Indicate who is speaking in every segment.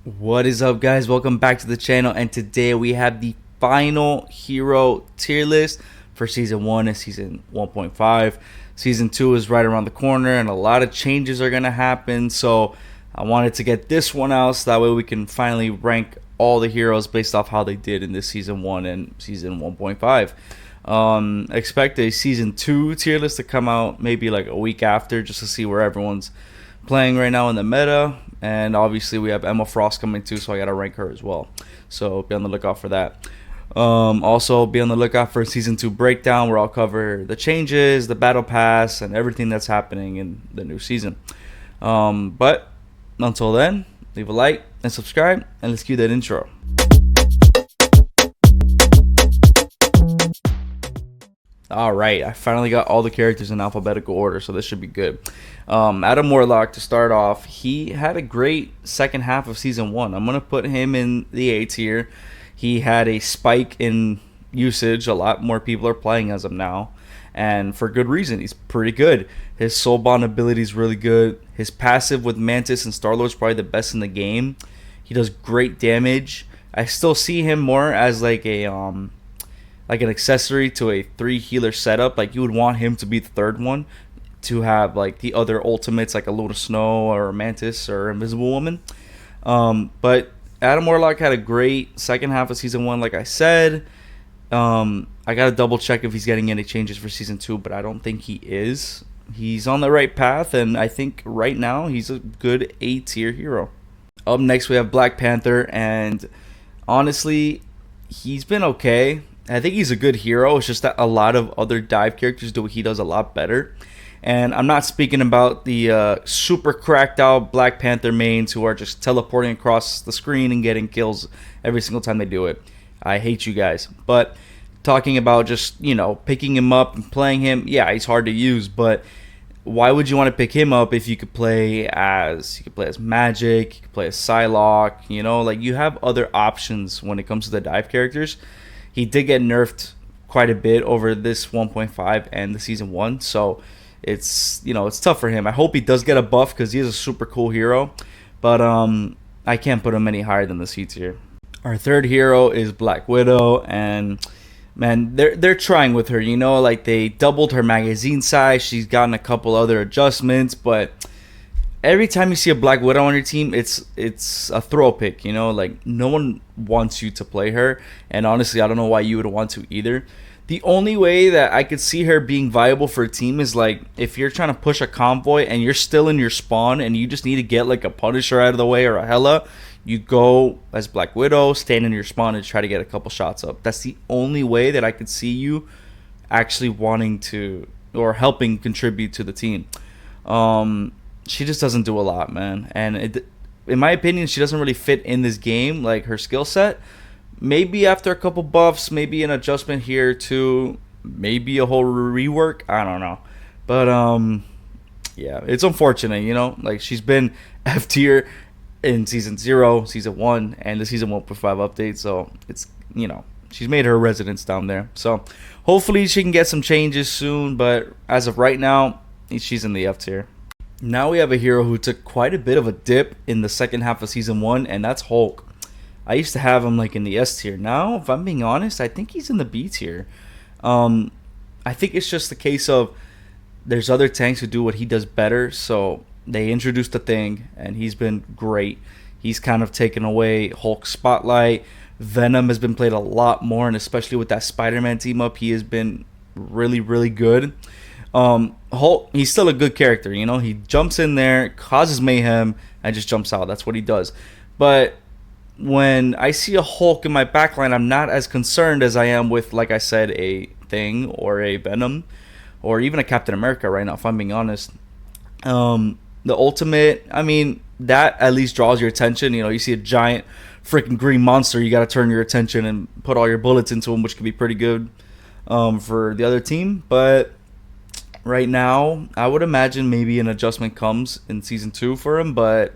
Speaker 1: What is up, guys? Welcome back to the channel, and today we have the final hero tier list for season 1 and season 1.5. Season 2 is right around the corner and a lot of changes are going to happen, so I wanted to get this one out so that way we can finally rank all the heroes based off how they did in this season 1 and season 1.5. Expect a season 2 tier list to come out maybe like a week after, just to see where everyone's playing right now in the meta. And obviously we have Emma Frost coming too, so I gotta rank her as well, so be on the lookout for that. Also be on the lookout for season 2 breakdown, where I'll cover the changes, the battle pass, and everything that's happening in the new season. But until then, leave a like and subscribe, and let's cue that intro. Alright, I finally got all the characters in alphabetical order, so this should be good. Adam Warlock, to start off, he had a great second half of season 1. I'm going to put him in the A tier. He had a spike in usage. A lot more people are playing as him now, and for good reason. He's pretty good. His soulbond ability is really good. His passive with Mantis and Star-Lord is probably the best in the game. He does great damage. I still see him more as like an accessory to a 3 healer setup. Like, you would want him to be the third one, to have like the other ultimates like a Load of Snow or Mantis or Invisible Woman. But Adam Warlock had a great second half of season 1, like I said. I gotta double check if he's getting any changes for season 2, but I don't think he is. He's on the right path, and I think right now he's a good A tier hero. Up next we have Black Panther, and honestly, he's been okay. I think he's a good hero. It's just that a lot of other dive characters do what he does a lot better. And I'm not speaking about the super cracked out Black Panther mains who are just teleporting across the screen and getting kills every single time they do it. I hate you guys. But talking about just, picking him up and playing him, yeah, he's hard to use, but why would you want to pick him up if you could play as Magik, you could play as Psylocke, like, you have other options when it comes to the dive characters. He did get nerfed quite a bit over this 1.5 and the season 1, so it's tough for him. I hope he does get a buff because he is a super cool hero, but I can't put him any higher than the C tier. Our third hero is Black Widow, and man, they're trying with her. Like, they doubled her magazine size. She's gotten a couple other adjustments, but every time you see a Black Widow on your team, it's a throw pick. Like, no one wants you to play her, and honestly, I don't know why you would want to either. The only way that I could see her being viable for a team is like if you're trying to push a convoy and you're still in your spawn and you just need to get like a Punisher out of the way or a Hela, you go as Black Widow, stand in your spawn and try to get a couple shots up. That's the only way that I could see you actually wanting to or helping contribute to the team. She just doesn't do a lot, man, and in my opinion, she doesn't really fit in this game, like her skill set. Maybe after a couple buffs, maybe an adjustment here too, maybe a whole rework, I don't know. But yeah, it's unfortunate, like, she's been F tier in season 0, season 1, and the season 1.5 update, so it's, she's made her residence down there. So hopefully she can get some changes soon, but as of right now, she's in the F tier. Now we have a hero who took quite a bit of a dip in the second half of season 1, and that's Hulk. I used to have him like in the S tier. Now, if I'm being honest, I think he's in the B tier. I think it's just the case of there's other tanks who do what he does better, so they introduced the thing, and he's been great. He's kind of taken away Hulk's spotlight. Venom has been played a lot more, and especially with that Spider-Man team up, he has been really, really good. Hulk, he's still a good character, he jumps in there, causes mayhem, and just jumps out. That's what he does. But when I see a Hulk in my backline, I'm not as concerned as I am with, like I said, a Thing or a Venom or even a Captain America right now, if I'm being honest. The ultimate, I mean, that at least draws your attention. You see a giant freaking green monster, you got to turn your attention and put all your bullets into him, which could be pretty good for the other team. But right now, I would imagine maybe an adjustment comes in season 2 for him, but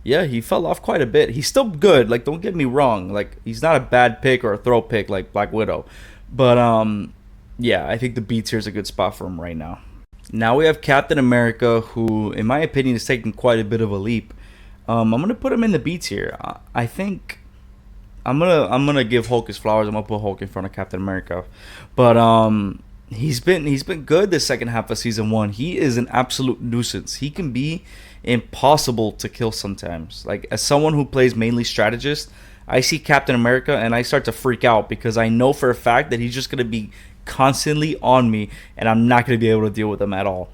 Speaker 1: yeah, he fell off quite a bit. He's still good, like, don't get me wrong, like, he's not a bad pick or a throw pick like Black Widow, but yeah, I think the B tier is a good spot for him right now. Now we have Captain America, who in my opinion is taking quite a bit of a leap. I'm gonna put him in the B tier. I think I'm gonna give Hulk his flowers. I'm gonna put Hulk in front of Captain America, but he's been good this second half of season one. He is an absolute nuisance. He can be impossible to kill sometimes. Like, as someone who plays mainly strategist, I see Captain America and I start to freak out because I know for a fact that he's just gonna be constantly on me, and I'm not gonna be able to deal with him at all.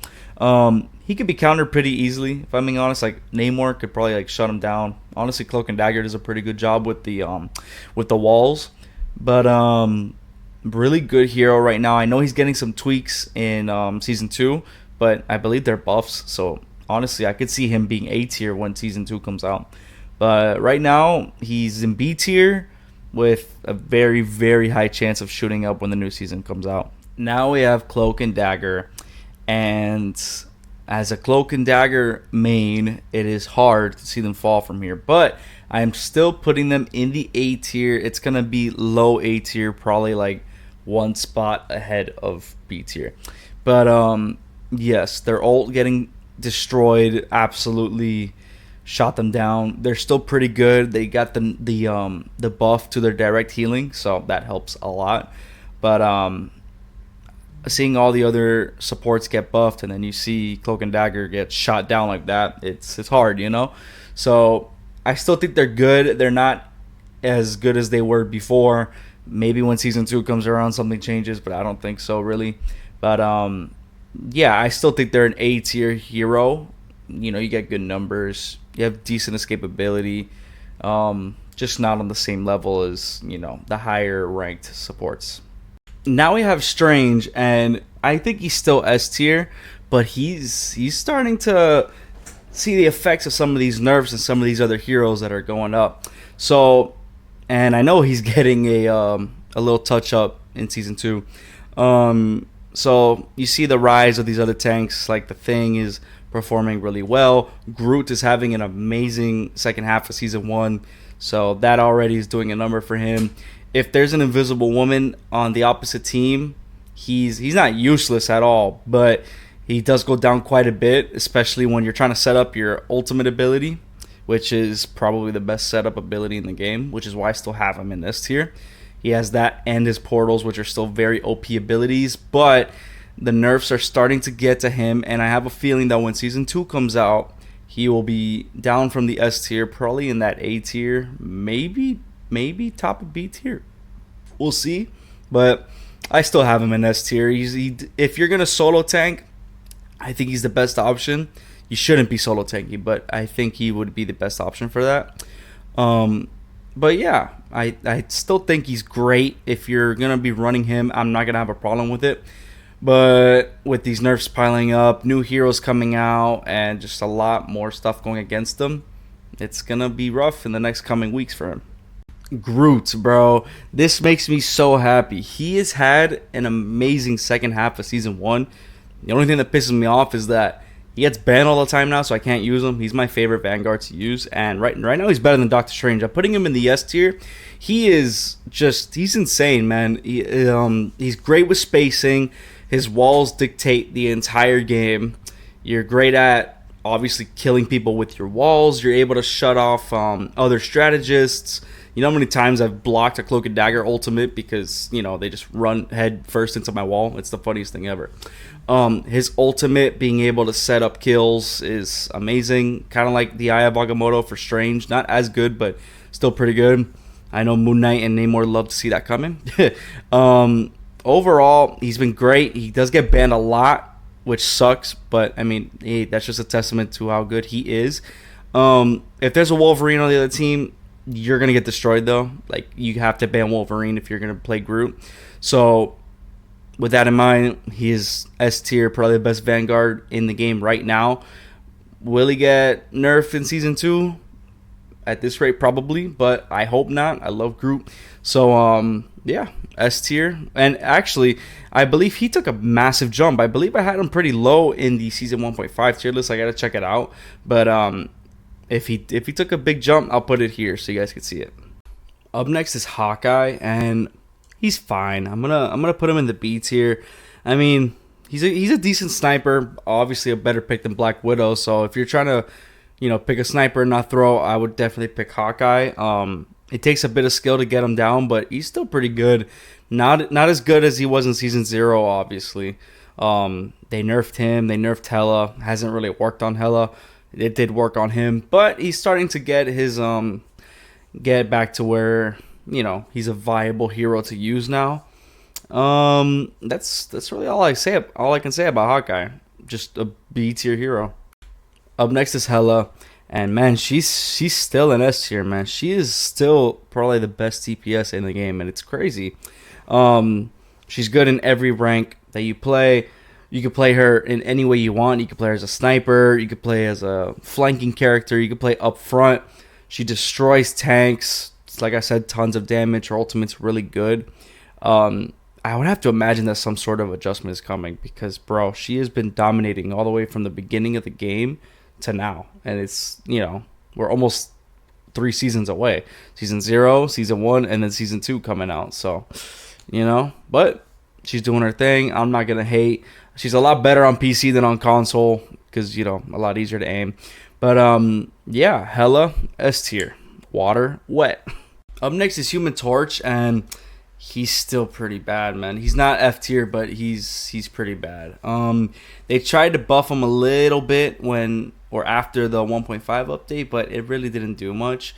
Speaker 1: He could be countered pretty easily. If I'm being honest, like Namor could probably like shut him down. Honestly, Cloak and Dagger does a pretty good job with the walls. But really good hero right now. I know he's getting some tweaks in season 2, but I believe they're buffs. So honestly, I could see him being A tier when season 2 comes out. But right now, he's in B tier with a very, very high chance of shooting up when the new season comes out. Now we have Cloak and Dagger, and as a Cloak and Dagger main, it is hard to see them fall from here. But I am still putting them in the A tier. It's going to be low A tier, probably like one spot ahead of B tier. But yes, their ult getting destroyed absolutely shot them down. They're still pretty good. They got the buff to their direct healing, so that helps a lot. But seeing all the other supports get buffed, and then you see Cloak and Dagger get shot down like that, it's hard, you know. So I still think they're good. They're not as good as they were before. Maybe when season 2 comes around, something changes, but I don't think so, really. But yeah, I still think they're an A tier hero. You know, you get good numbers, you have decent escapability, just not on the same level as, you know, the higher ranked supports. Now we have Strange, and I think he's still S tier, but he's starting to see the effects of some of these nerfs and some of these other heroes that are going up. So, and I know he's getting a little touch up in season 2. So you see the rise of these other tanks, like the Thing is performing really well. Groot is having an amazing second half of season 1, so that already is doing a number for him. If there's an Invisible Woman on the opposite team, he's not useless at all, but he does go down quite a bit, especially when you're trying to set up your ultimate ability, which is probably the best setup ability in the game, which is why I still have him in this tier. He has that and his portals, which are still very OP abilities, but the nerfs are starting to get to him, and I have a feeling that when season 2 comes out, he will be down from the S tier, probably in that A tier, maybe top of B tier. We'll see, but I still have him in S tier. If you're gonna solo tank, I think he's the best option. You shouldn't be solo tanking, but I think he would be the best option for that. But yeah, I still think he's great. If you're gonna be running him, I'm not gonna have a problem with it. But with these nerfs piling up, new heroes coming out, and just a lot more stuff going against them, it's gonna be rough in the next coming weeks for him. Groot, bro, this makes me so happy. He has had an amazing second half of season 1. The only thing that pisses me off is that he gets banned all the time now, so I can't use him. He's my favorite Vanguard to use, and right now he's better than Doctor Strange. I'm putting him in the S tier. He's insane, man. He's great with spacing. His walls dictate the entire game. You're great at obviously killing people with your walls. You're able to shut off other strategists. You know how many times I've blocked a Cloak and Dagger ultimate because, you know, they just run head first into my wall? It's the funniest thing ever. His ultimate, being able to set up kills, is amazing. Kind of like the Eye of Agamotto for Strange. Not as good, but still pretty good. I know Moon Knight and Namor love to see that coming. Overall, he's been great. He does get banned a lot, which sucks, but I mean, hey, that's just a testament to how good he is. If there's a Wolverine on the other team, you're gonna get destroyed though. Like, you have to ban Wolverine if you're gonna play Groot. So with that in mind, he is S tier, probably the best Vanguard in the game right now. Will he get nerfed in season 2? At this rate, probably, but I hope not. I love Groot. So yeah, S tier. And actually, I believe he took a massive jump. I believe I had him pretty low in the season 1.5 tier list. I gotta check it out. But if he took a big jump, I'll put it here so you guys can see it. Up next is Hawkeye, and he's fine. I'm gonna put him in the B tier. I mean, he's a decent sniper. Obviously, a better pick than Black Widow. So if you're trying to, pick a sniper and not throw, I would definitely pick Hawkeye. It takes a bit of skill to get him down, but he's still pretty good. Not as good as he was in season 0, obviously. They nerfed him. They nerfed Hela. Hasn't really worked on Hela. It did work on him, but he's starting to get his get back to where he's a viable hero to use now. That's really all I can say about Hawkeye. Just a B tier hero. Up next is Hela, and man, she's still an S tier, man. She is still probably the best DPS in the game, and it's crazy. She's good in every rank that you play. You can play her in any way you want. You can play her as a sniper. You can play as a flanking character. You can play up front. She destroys tanks. Like I said, tons of damage. Her ultimate's really good. I would have to imagine that some sort of adjustment is coming because, bro, she has been dominating all the way from the beginning of the game to now. And it's, we're almost 3 seasons away. Season 0, Season 1, and then Season 2 coming out. So, but she's doing her thing. I'm not going to hate. She's a lot better on PC than on console because, a lot easier to aim. But, yeah, Hela, S tier. Water, wet. Up next is Human Torch, and he's still pretty bad, man. He's not F tier, but he's pretty bad. They tried to buff him a little bit after the 1.5 update, but it really didn't do much.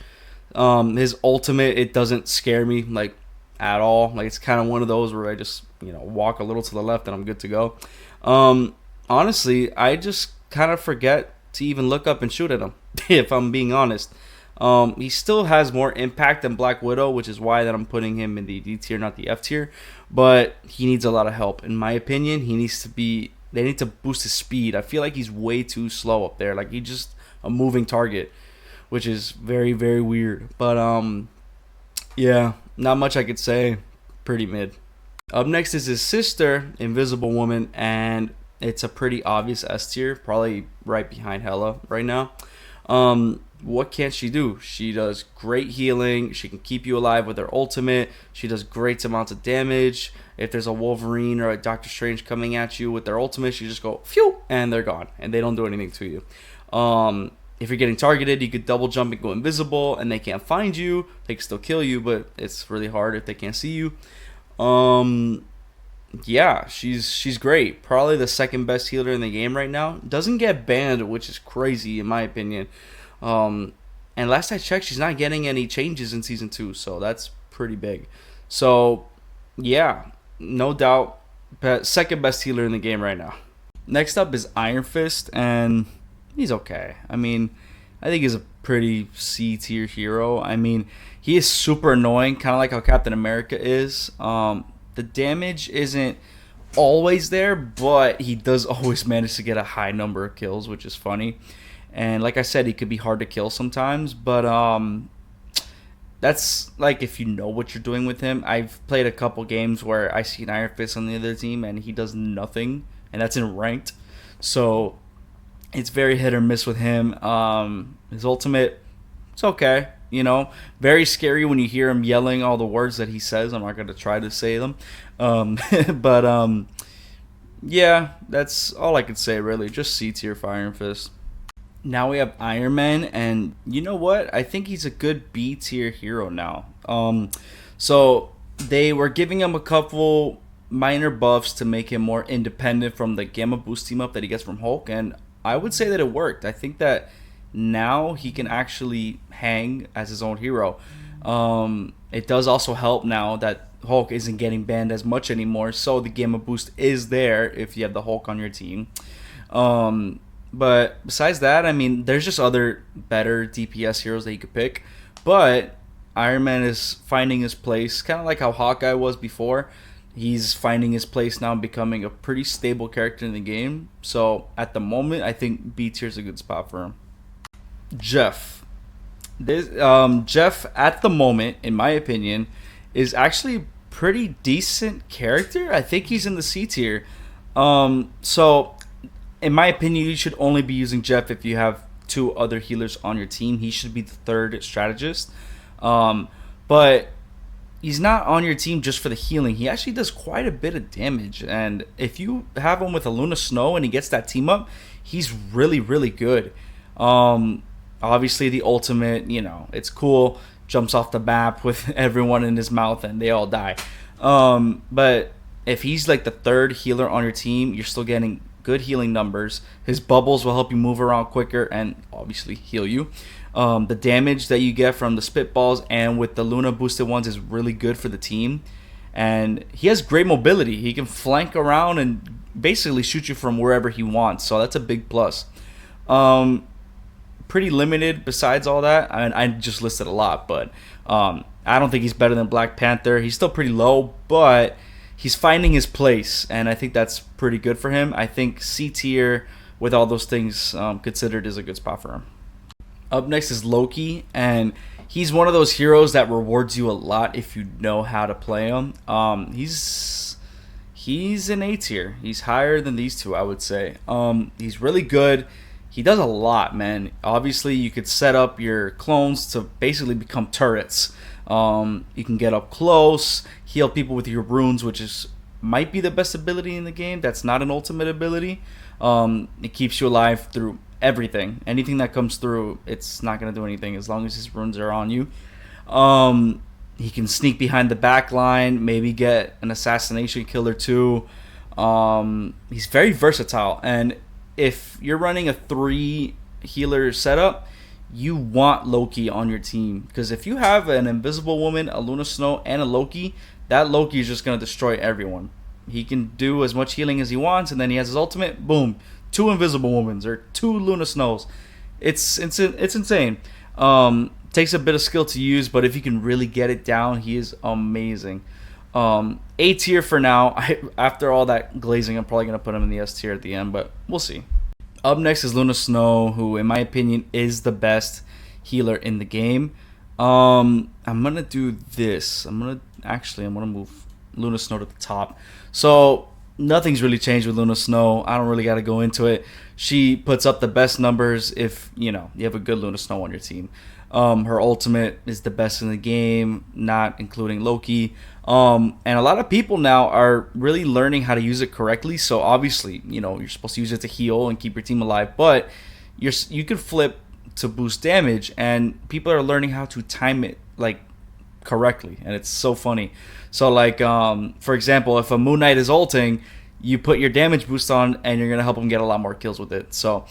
Speaker 1: His ultimate, it doesn't scare me like at all. Like it's kind of one of those where I just walk a little to the left and I'm good to go. Honestly, I just kind of forget to even look up and shoot at him. If I'm being honest. He still has more impact than Black Widow, which is why that I'm putting him in the D tier, not the F tier. But he needs a lot of help, in my opinion. They need to boost his speed. I feel like he's way too slow up there. Like he's just a moving target, which is very, very weird. But yeah, not much I could say. Pretty mid. Up next is his sister, Invisible Woman, and it's a pretty obvious S tier, probably right behind Hela right now. What can she do? She does great healing. She can keep you alive with her ultimate. She does great amounts of damage. If there's a Wolverine or a Doctor Strange coming at you with their ultimate, you just go phew, and they're gone, and they don't do anything to you. If you're getting targeted, you could double jump and go invisible, and they can't find you. They can still kill you, but it's really hard if they can't see you. Yeah, she's great. Probably the second best healer in the game right now. Doesn't get banned, which is crazy in my opinion. And last I checked, she's not getting any changes in Season 2, so that's pretty big. So, yeah, no doubt, second best healer in the game right now. Next up is Iron Fist, and he's okay. I mean, I think he's a pretty C tier hero. I mean, he is super annoying, kind of like how Captain America is. The damage isn't always there, but he does always manage to get a high number of kills, which is funny. And like I said, he could be hard to kill sometimes, but that's like if you know what you're doing with him. I've played a couple games where I see an Iron Fist on the other team and he does nothing, and that's in ranked. So it's very hit or miss with him. His ultimate, it's okay. Very scary when you hear him yelling all the words that he says. I'm not going to try to say them. But yeah, that's all I could say really. Just C tier for Iron Fist. Now we have Iron Man, and you know what? I think he's a good B tier hero now. So they were giving him a couple minor buffs to make him more independent from the Gamma Boost team up that he gets from Hulk, and I would say that it worked. I think that now he can actually hang as his own hero. It does also help now that Hulk isn't getting banned as much anymore, so the Gamma Boost is there if you have the Hulk on your team. But besides that, I mean, there's just other better DPS heroes that you could pick. But Iron Man is finding his place, kind of like how Hawkeye was before. He's finding his place now, becoming a pretty stable character in the game. So at the moment, I think B tier is a good spot for him. Jeff. Jeff, at the moment, in my opinion, is actually a pretty decent character. I think he's in the C tier. So in my opinion, you should only be using Jeff if you have 2 other healers on your team. He should be the 3rd strategist. But he's not on your team just for the healing. He actually does quite a bit of damage. And if you have him with a Luna Snow and he gets that team up, he's really, really good. Obviously, the ultimate, it's cool. Jumps off the map with everyone in his mouth and they all die. But if he's like the third healer on your team, you're still getting good healing numbers. His bubbles will help you move around quicker and obviously heal you. The damage that you get from the spitballs and with the Luna boosted ones is really good for the team. And he has great mobility. He can flank around and basically shoot you from wherever he wants. So that's a big plus. Pretty limited besides all that. I just listed a lot, but I don't think he's better than Black Panther. He's still pretty low, but he's finding his place, and I think that's pretty good for him. I think C tier, with all those things considered, is a good spot for him. Up next is Loki, and he's one of those heroes that rewards you a lot if you know how to play him. He's an A tier. He's higher than these two, I would say. He's really good. He does a lot, man. Obviously, you could set up your clones to basically become turrets. You can get up close, heal people with your runes, which might be the best ability in the game. That's not an ultimate ability. It keeps you alive through everything. Anything that comes through, it's not going to do anything as long as his runes are on you. He can sneak behind the back line, maybe get an assassination kill or two. He's very versatile, and if you're running a 3 healer setup, you want Loki on your team, because if you have an Invisible Woman, a Luna Snow, and a Loki, that Loki is just going to destroy everyone. He can do as much healing as he wants, and then he has his ultimate, boom, 2 Invisible Womans or 2 Luna Snows. It's insane. Takes a bit of skill to use, but if you can really get it down, he is amazing. A tier for now. After all that glazing, I'm probably going to put him in the S tier at the end, but we'll see. Up next is Luna Snow, who in my opinion is the best healer in the game. I'm going to do this. I'm going to move Luna Snow to the top. So nothing's really changed with Luna Snow. I don't really got to go into it. She puts up the best numbers if, you have a good Luna Snow on your team. Her ultimate is the best in the game, not including Loki. And a lot of people now are really learning how to use it correctly. So obviously, you're supposed to use it to heal and keep your team alive, but you could flip to boost damage, and people are learning how to time it like correctly, and it's so funny. So like, for example, if a Moon Knight is ulting, you put your damage boost on, and you're gonna help him get a lot more kills with it. So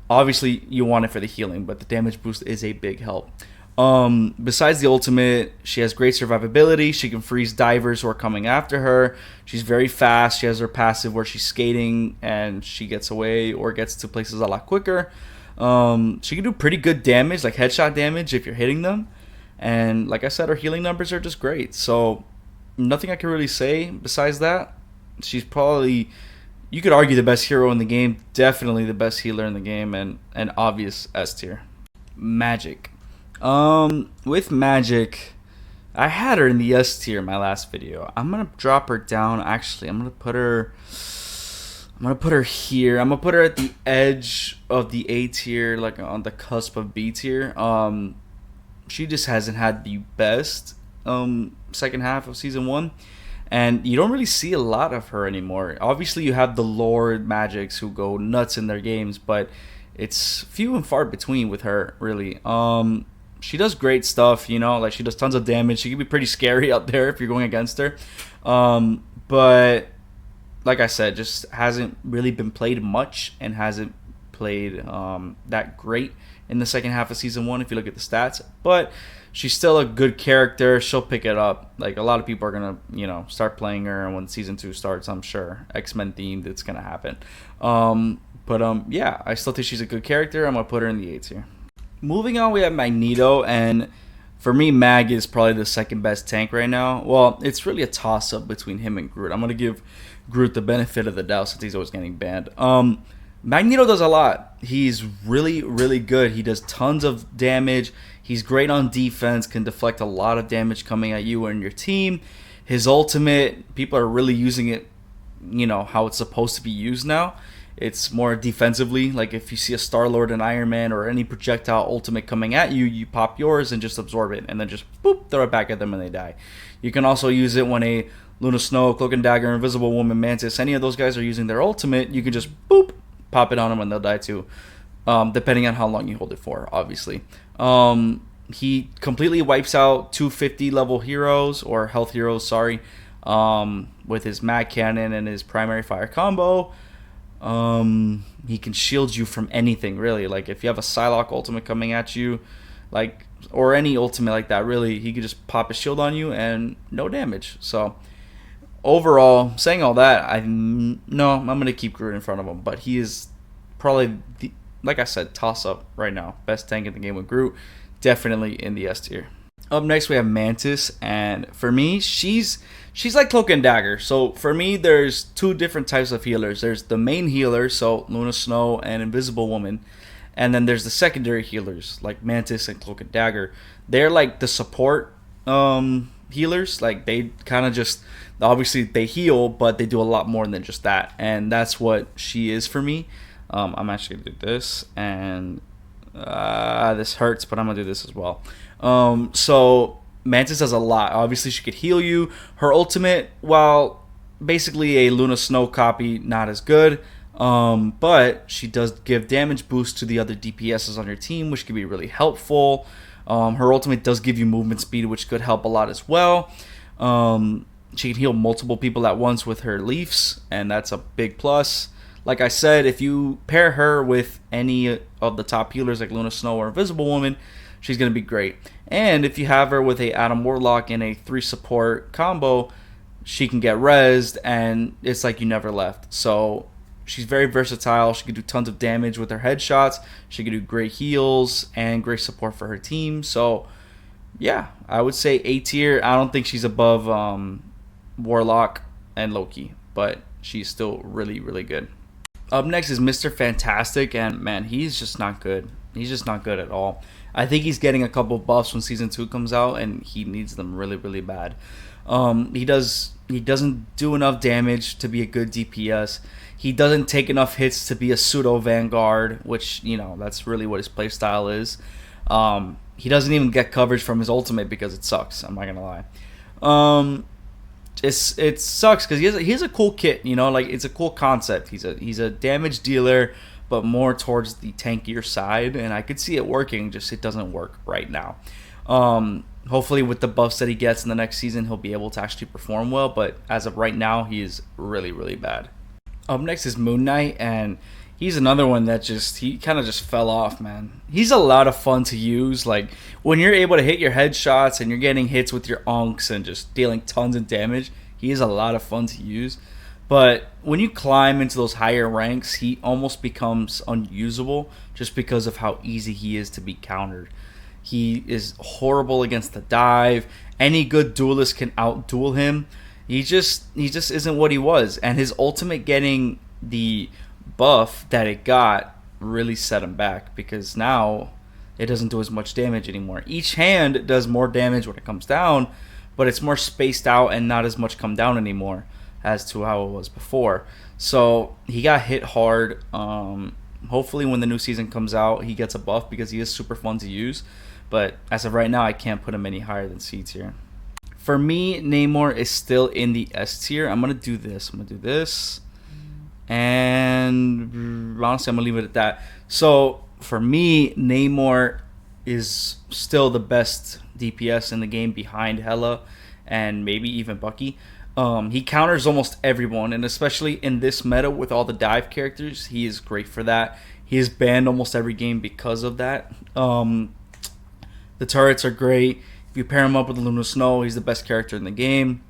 Speaker 1: obviously you want it for the healing, but the damage boost is a big help. Besides the ultimate, she has great survivability. She can freeze divers who are coming after her. She's very fast. She has her passive where she's skating and she gets away or gets to places a lot quicker. She can do pretty good damage, like headshot damage if you're hitting them. And like I said, her healing numbers are just great. So nothing I can really say besides that. She's probably, you could argue, the best hero in the game. Definitely the best healer in the game, and an obvious S tier. Magik. With Magik, I had her in the S tier in my last video. I'm gonna drop her down. Actually, I'm gonna put her here. I'm gonna put her at the edge of the A tier, like on the cusp of B tier. She just hasn't had the best second half of season 1, and you don't really see a lot of her anymore. Obviously, you have the Lord Magics who go nuts in their games, but it's few and far between with her, really. She does great stuff, like she does tons of damage. She can be pretty scary out there if you're going against her. But like I said, just hasn't really been played much and hasn't played that great in the second half of season 1 if you look at the stats. But she's still a good character. She'll pick it up. Like, a lot of people are gonna start playing her, and when season 2 starts, I'm sure X-Men themed, it's gonna happen. Yeah, I still think she's a good character. I'm gonna put her in the A tier. Moving on, we have Magneto, and for me, Mag is probably the second best tank right now. Well, it's really a toss-up between him and Groot. I'm gonna give Groot the benefit of the doubt since he's always getting banned. Magneto does a lot. He's really, really good. He does tons of damage. He's great on defense, can deflect a lot of damage coming at you and your team. His ultimate, people are really using it, how it's supposed to be used now. It's more defensively. Like, if you see a Star-Lord and Iron Man or any projectile ultimate coming at you, you pop yours and just absorb it, and then just boop, throw it back at them and they die. You can also use it when a Luna Snow, Cloak Dagger, Invisible Woman, Mantis, any of those guys are using their ultimate. You can just boop, pop it on them and they'll die too. depending on how long you hold it for, obviously. He completely wipes out 250 level heroes, or health heroes, sorry, with his mag cannon and his primary fire combo. He can shield you from anything, really. Like, if you have a Psylocke ultimate coming at you, like, or any ultimate like that, really, he could just pop a shield on you and no damage. So, overall, saying all that, I'm gonna keep Groot in front of him, but he is probably like I said, toss up right now. Best tank in the game with Groot, definitely in the S tier. Up next we have Mantis, and for me, she's like Cloak and Dagger. So for me, there's two different types of healers. There's the main healer, so Luna Snow and Invisible Woman, and then there's the secondary healers like Mantis and Cloak and Dagger. They're like the support healers. Like, they kind of just, obviously they heal, but they do a lot more than just that, and that's what she is for me. I'm actually gonna do this, and this hurts, but I'm gonna do this as well. So Mantis does a lot. Obviously, she could heal you. Her ultimate, while basically a Luna Snow copy, not as good. But she does give damage boost to the other DPSs on your team, which can be really helpful. Her ultimate does give you movement speed, which could help a lot as well. She can heal multiple people at once with her leafs, and that's a big plus. Like I said, if you pair her with any of the top healers like Luna Snow or Invisible Woman, she's going to be great. And if you have her with a Adam Warlock and a 3 support combo, she can get rezzed, and it's like you never left. So she's very versatile. She can do tons of damage with her headshots. She can do great heals and great support for her team. So yeah, I would say A tier. I don't think she's above Warlock and Loki, but she's still really, really good. Up next is Mr. Fantastic, and man, he's just not good. He's just not good at all. I think he's getting a couple buffs when Season 2 comes out, and he needs them really, really bad. He doesn't do enough damage to be a good DPS. He doesn't take enough hits to be a pseudo Vanguard, which, that's really what his playstyle is. He doesn't even get coverage from his ultimate because it sucks. I'm not gonna lie. It sucks because he has a cool kit, like, it's a cool concept. He's a damage dealer, but more towards the tankier side, and I could see it working, just it doesn't work right now. Hopefully with the buffs that he gets in the next season, he'll be able to actually perform well, but as of right now, he is really, really bad. Up next is Moon Knight, and he's another one that he kind of just fell off, man. He's a lot of fun to use. Like, when you're able to hit your headshots and you're getting hits with your unks and just dealing tons of damage, he is a lot of fun to use. But when you climb into those higher ranks, he almost becomes unusable just because of how easy he is to be countered. He is horrible against the dive. Any good duelist can out-duel him. He just isn't what he was. And his ultimate getting the buff that it got really set him back, because now it doesn't do as much damage anymore. Each hand does more damage when it comes down, but it's more spaced out and not as much come down anymore as to how it was before. So he got hit hard. Hopefully when the new season comes out, he gets a buff, because he is super fun to use. But as of right now, I can't put him any higher than C tier. For me, Namor is still in the S tier. I'm going to do this. And honestly, I'm going to leave it at that. So for me, Namor is still the best DPS in the game, behind Hela and maybe even Bucky. He counters almost everyone, and especially in this meta with all the dive characters, he is great for that. He is banned almost every game because of that. The turrets are great. If you pair him up with Luna Snow, he's the best character in the game.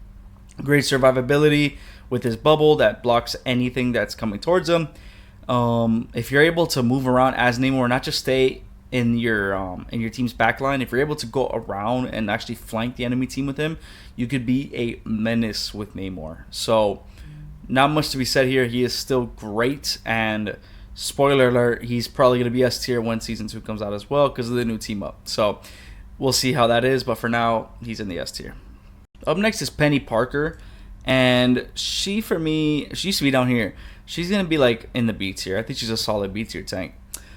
Speaker 1: Great survivability with his bubble that blocks anything that's coming towards him. If you're able to move around as Namor, not just stay in your team's backline, if you're able to go around and actually flank the enemy team with him, you could be a menace with Namor. So not much to be said here. He is still great, and spoiler alert, he's probably going to be S tier when Season 2 comes out as well because of the new team up. So we'll see how that is, but for now, he's in the S tier. Up next is Peni Parker, and she, for me, she used to be down here. She's going to be like in the B tier. I think she's a solid B tier tank.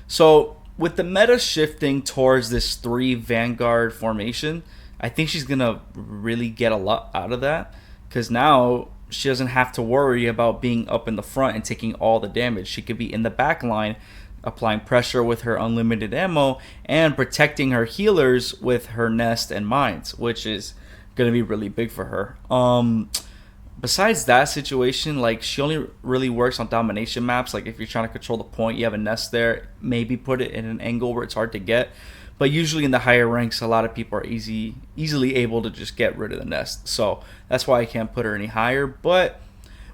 Speaker 1: So with the meta shifting towards this 3 Vanguard formation, I think she's going to really get a lot out of that, because now she doesn't have to worry about being up in the front and taking all the damage. She could be in the back line applying pressure with her unlimited ammo, and protecting her healers with her nest and mines, which is going to be really big for her. Besides that situation, like, she only really works on domination maps. Like, if you're trying to control the point, you have a nest there, maybe put it in an angle where it's hard to get. But usually in the higher ranks, a lot of people are easily able to just get rid of the nest. So that's why I can't put her any higher. But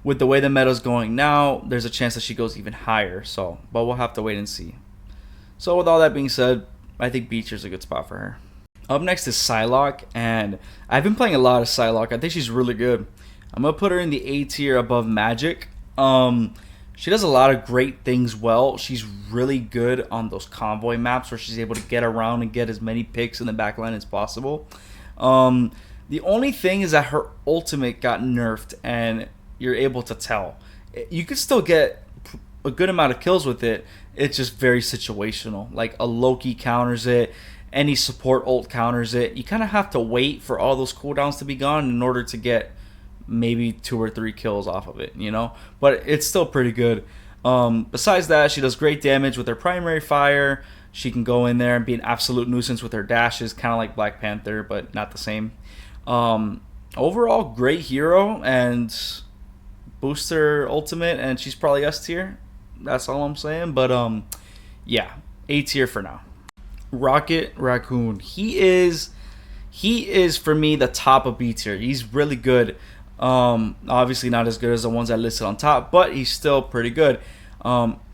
Speaker 1: with the way the meta's going now, there's a chance that she goes even higher. So, but we'll have to wait and see. So with all that being said, I think B tier is a good spot for her. Up next is Psylocke, and I've been playing a lot of Psylocke. I think she's really good. I'm gonna put her in the A tier above Magik. She does a lot of great things well. She's really good on those convoy maps where she's able to get around and get as many picks in the backline as possible. The only thing is that her ultimate got nerfed, and you're able to tell. You could still get a good amount of kills with it. It's just very situational. Like, a Loki counters it. Any support ult counters it. You kind of have to wait for all those cooldowns to be gone in order to get maybe 2 or 3 kills off of it, you know? But it's still pretty good. Besides that, she does great damage with her primary fire. She can go in there and be an absolute nuisance with her dashes, kind of like Black Panther, but not the same. Overall, great hero, and booster ultimate, and she's probably S tier. That's all I'm saying. But yeah, A tier for now. Rocket Raccoon. He is for me the top of B tier. He's really good. Obviously not as good as the ones I listed on top, but he's still pretty good.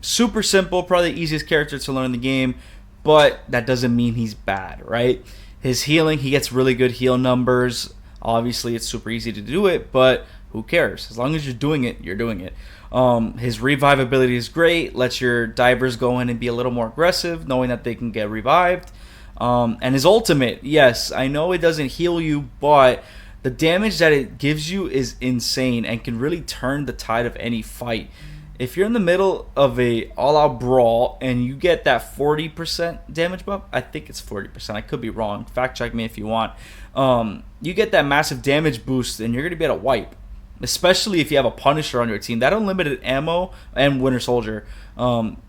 Speaker 1: Super simple, probably the easiest character to learn in the game, but that doesn't mean he's bad, right? His healing, he gets really good heal numbers. Obviously it's super easy to do it, but who cares? As long as you're doing it, you're doing it. His revive ability is great, lets your divers go in and be a little more aggressive, knowing that they can get revived. And his ultimate, yes, I know it doesn't heal you, but the damage that it gives you is insane and can really turn the tide of any fight. If you're in the middle of a all-out brawl and you get that 40% damage buff, I think it's 40%, I could be wrong, fact check me if you want. You get that massive damage boost and you're going to be able to wipe. Especially if you have a Punisher on your team. That unlimited ammo, and Winter Soldier,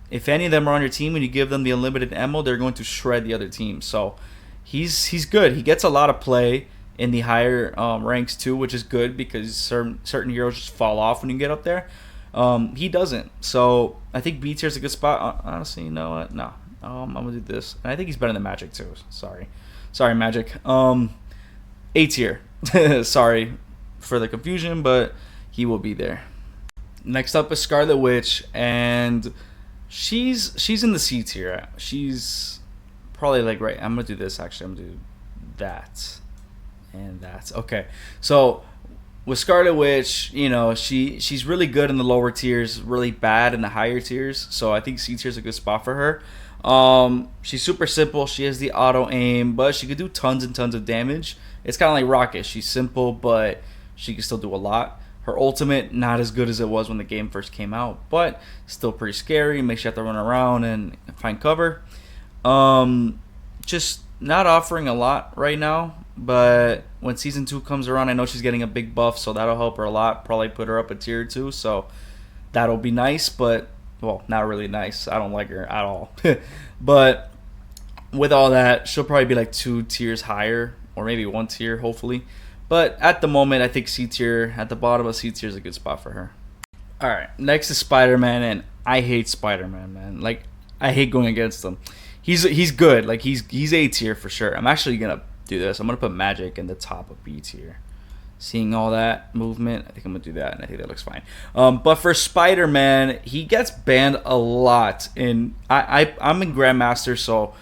Speaker 1: if any of them are on your team and you give them the unlimited ammo, they're going to shred the other team. So he's good. He gets a lot of play in the higher ranks too, which is good because certain heroes just fall off when you get up there. He doesn't. So I think B tier is a good spot. Honestly, you know what? No. I'm going to do this. And I think he's better than Magik too. Sorry Magik. A tier. Sorry for the confusion, but he will be there. Next up is Scarlet Witch, and she's in the C tier. She's probably like right. I'm gonna do this actually. I'm gonna do that and that. Okay, so with Scarlet Witch, you know, she's really good in the lower tiers, really bad in the higher tiers. So I think C tier is a good spot for her. She's super simple. She has the auto aim, but she could do tons and tons of damage. It's kind of like Rocket. She's simple, but she can still do a lot. Her ultimate, not as good as it was when the game first came out, but still pretty scary. Makes you have to run around and find cover. Just not offering a lot right now, but when Season 2 comes around, I know she's getting a big buff, so that'll help her a lot. Probably put her up a tier 2, so that'll be nice, but, well, not really nice. I don't like her at all. But with all that, she'll probably be like 2 tiers higher, or maybe 1 tier, hopefully. But at the moment, I think C tier, at the bottom of C tier, is a good spot for her. Alright, next is Spider-Man, and I hate Spider-Man, man. Like, I hate going against him. He's good. Like, he's A tier for sure. I'm actually going to do this. I'm going to put Magik in the top of B tier. Seeing all that movement, I think I'm going to do that, and I think that looks fine. But for Spider-Man, he gets banned a lot. I'm in Grandmaster, so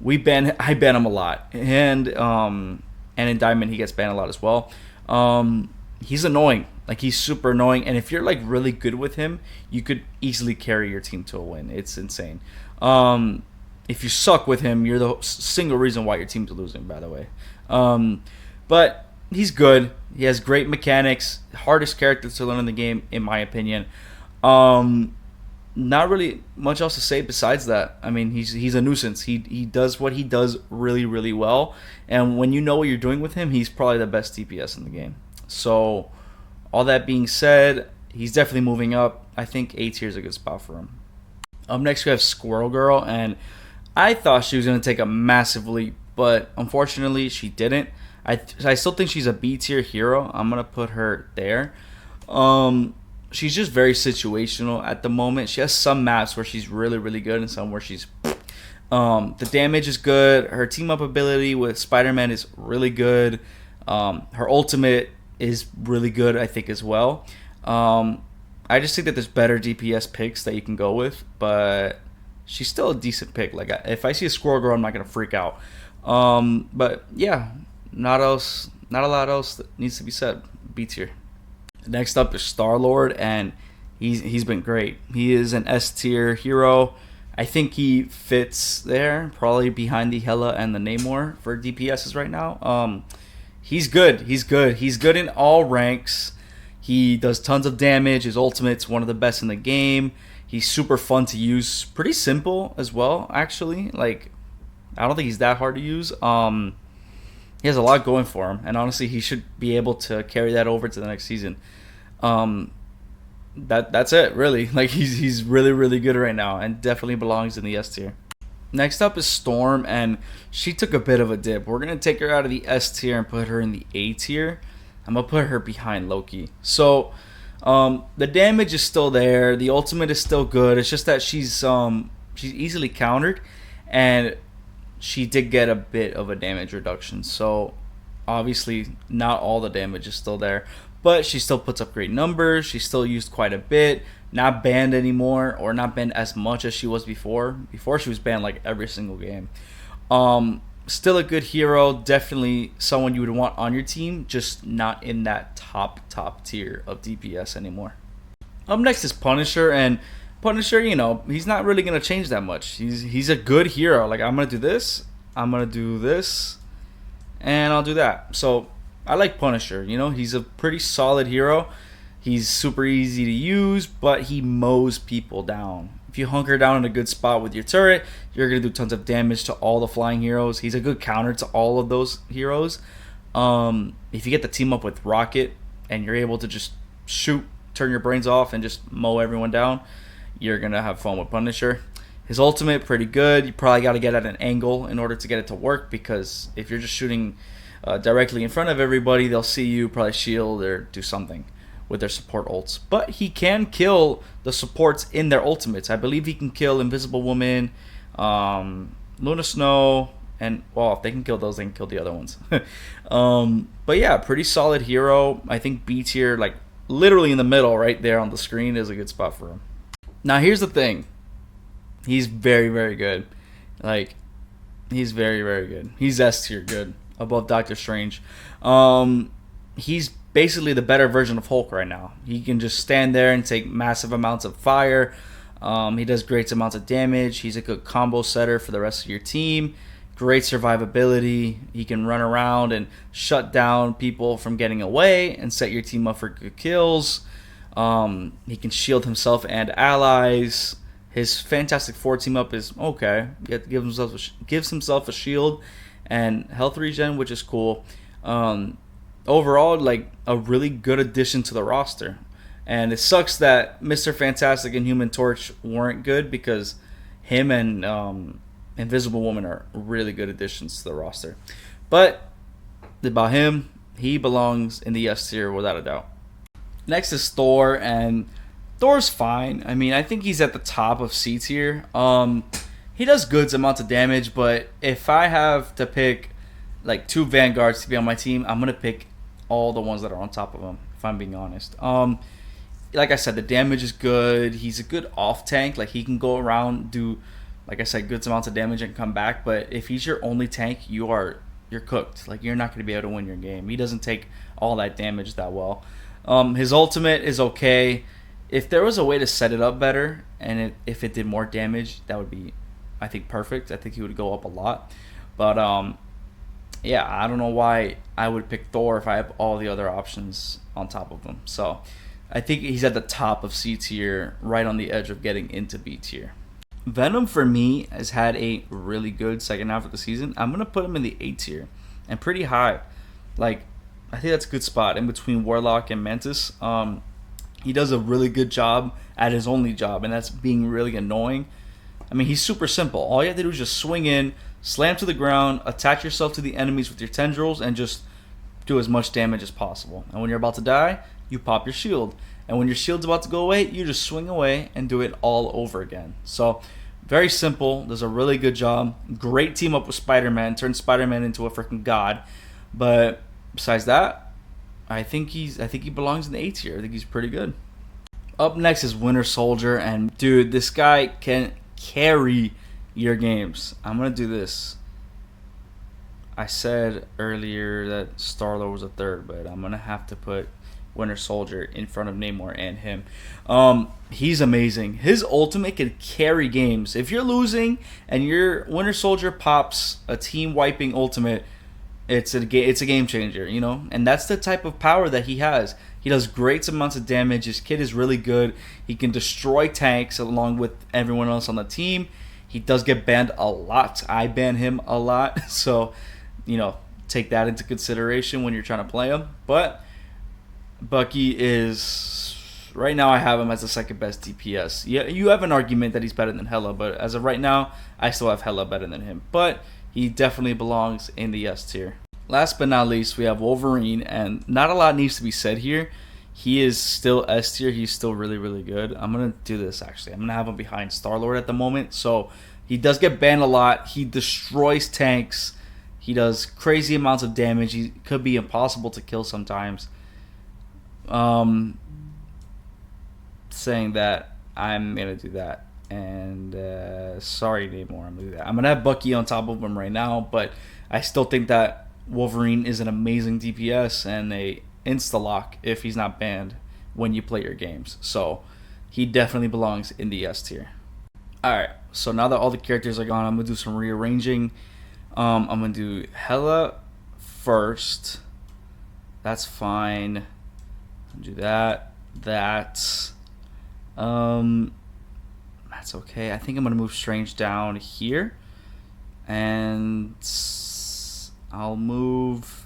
Speaker 1: I ban him a lot. And in Diamond, he gets banned a lot as well. He's annoying. Like, he's super annoying. And if you're, like, really good with him, you could easily carry your team to a win. It's insane. If you suck with him, you're the single reason why your team's losing, by the way. But he's good. He has great mechanics. Hardest character to learn in the game, in my opinion. Not really much else to say besides that. I mean, he's a nuisance. He does what he does really, really well. And when you know what you're doing with him, he's probably the best DPS in the game. So, all that being said, he's definitely moving up. I think A tier is a good spot for him. Up next, we have Squirrel Girl, and I thought she was going to take a massive leap, but unfortunately, she didn't. I still think she's a B tier hero. I'm going to put her there. She's just very situational at the moment. She has some maps where she's really, really good and some where she's... the damage is good. Her team up ability with Spider-Man is really good. Her ultimate is really good, I think, as well. I just think that there's better DPS picks that you can go with, but she's still a decent pick. Like, if I see a Squirrel Girl, I'm not gonna freak out. But yeah, not a lot else that needs to be said. B tier. Next up is Star-Lord, and he's been great. He is an S tier hero. I think he fits there, probably behind the Hela and the Namor for DPSs right now. He's good. He's good in all ranks. He does tons of damage. His ultimate's one of the best in the game. He's super fun to use. Pretty simple as well, actually. Like, I don't think he's that hard to use. He has a lot going for him, and honestly, he should be able to carry that over to the next season. That's it, really. Like, he's really, really good right now, and definitely belongs in the S tier. Next up is Storm, and she took a bit of a dip. We're gonna take her out of the S tier and put her in the A tier. I'm gonna put her behind Loki. So, the damage is still there. The ultimate is still good. It's just that she's easily countered, and she did get a bit of a damage reduction. So, obviously, not all the damage is still there, but she still puts up great numbers. She's still used quite a bit. Not banned anymore, or not banned as much as she was before. Before, she was banned like every single game. Still a good hero, definitely someone you would want on your team, just not in that top tier of DPS anymore. Up next is Punisher, and Punisher, he's not really gonna change that much. He's a good hero. Like, I'm gonna do this, and I'll do that. So I like Punisher. He's a pretty solid hero. He's super easy to use, but he mows people down. If you hunker down in a good spot with your turret, you're going to do tons of damage to all the flying heroes. He's a good counter to all of those heroes. If you get the team up with Rocket and you're able to just shoot, turn your brains off, and just mow everyone down, you're going to have fun with Punisher. His ultimate, pretty good. You probably got to get at an angle in order to get it to work, because if you're just shooting directly in front of everybody, they'll see you, probably shield or do something with their support ults. But he can kill the supports in their ultimates. I believe he can kill Invisible Woman, Luna Snow, and, well, if they can kill those, they can kill the other ones. But yeah, pretty solid hero. I think B tier, like literally in the middle right there on the screen, is a good spot for him. Now, here's the thing. He's very, very good. Like, he's very, very good. He's S tier good, above Doctor Strange. He's basically the better version of Hulk right now. He can just stand there and take massive amounts of fire. He does great amounts of damage. He's a good combo setter for the rest of your team. Great survivability. He can run around and shut down people from getting away and set your team up for good kills. He can shield himself and allies. His Fantastic Four team up is okay. He gives himself a shield and health regen, which is cool. Overall, like, a really good addition to the roster. And it sucks that Mr. Fantastic and Human Torch weren't good, because him and Invisible Woman are really good additions to the roster. But about him, he belongs in the S tier without a doubt. Next is Thor, and Thor's fine. I mean, I think he's at the top of C tier. He does good amounts of damage, but if I have to pick like 2 Vanguards to be on my team, I'm gonna pick all the ones that are on top of him, if I'm being honest. Like I said, the damage is good. He's a good off tank. Like, he can go around, do, like I said, good amounts of damage and come back. But if he's your only tank, you're cooked. Like, you're not going to be able to win your game. He doesn't take all that damage that well. His ultimate is okay. If there was a way to set it up better, and if it did more damage, that would be, I think, perfect. I think he would go up a lot. But yeah, I don't know why I would pick Thor if I have all the other options on top of him. So I think he's at the top of C tier, right on the edge of getting into B tier. Venom, for me, has had a really good second half of the season. I'm going to put him in the A tier, and pretty high. Like, I think that's a good spot in between Warlock and Mantis. he does a really good job at his only job, and that's being really annoying. I mean, he's super simple. All you have to do is just swing in, slam to the ground, attach yourself to the enemies with your tendrils, and just do as much damage as possible. And when you're about to die, you pop your shield. And when your shield's about to go away, you just swing away and do it all over again. So, very simple. Does a really good job. Great team up with Spider-Man. Turns Spider-Man into a freaking god. But besides that, I think he belongs in the A tier. I think he's pretty good. Up next is Winter Soldier, and dude, this guy can carry your games. I'm gonna do this. I said earlier that Star-Lord was a third, but I'm gonna have to put Winter Soldier in front of Namor and him. He's amazing. His ultimate can carry games. If you're losing and your Winter Soldier pops a team wiping ultimate, it's a game changer, you know? And that's the type of power that he has. He does great amounts of damage. His kid is really good. He can destroy tanks along with everyone else on the team. He does get banned a lot. I ban him a lot. So, you know, take that into consideration when you're trying to play him. But Bucky is, right now I have him as the second best DPS. Yeah, you have an argument that he's better than Hela, but as of right now, I still have Hela better than him. But he definitely belongs in the S tier. Last but not least, we have Wolverine, and not a lot needs to be said here. He is still S tier. He's still really, really good. I'm going to do this, actually. I'm going to have him behind Star-Lord at the moment. So he does get banned a lot. He destroys tanks. He does crazy amounts of damage. He could be impossible to kill sometimes. Saying that, I'm going to do that. And sorry, Namor, I'm going to do that. I'm going to have Bucky on top of him right now, but I still think that Wolverine is an amazing DPS and a insta-lock if he's not banned when you play your games. So he definitely belongs in the S tier. Alright, so now that all the characters are gone, I'm going to do some rearranging. I'm going to do Hela first. That's fine. I'll do that. That's okay. I think I'm going to move Strange down here. And I'll move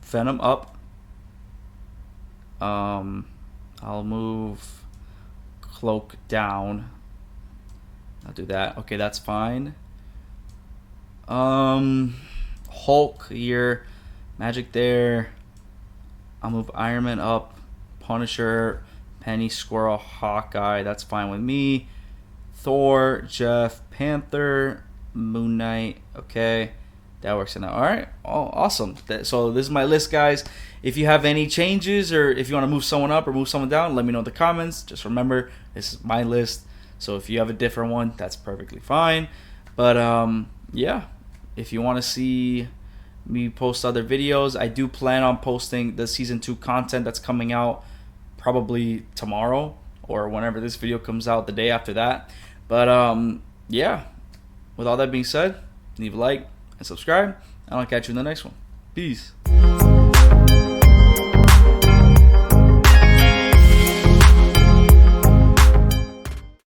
Speaker 1: Venom up. I'll move Cloak down. I'll do that. Okay, that's fine. Hulk here. Magik there. I'll move Iron Man up. Punisher, Peni, Squirrel, Hawkeye. That's fine with me. Thor, Jeff, Panther, Moon Knight. Okay. That works out. All right. Oh, awesome. So this is my list, guys. If you have any changes or if you want to move someone up or move someone down, let me know in the comments. Just remember, this is my list. So if you have a different one, that's perfectly fine. But yeah, if you want to see me post other videos, I do plan on posting the season 2 content that's coming out probably tomorrow or whenever this video comes out, the day after that. But yeah, with all that being said, leave a like and subscribe, and I'll catch you in the next one. Peace.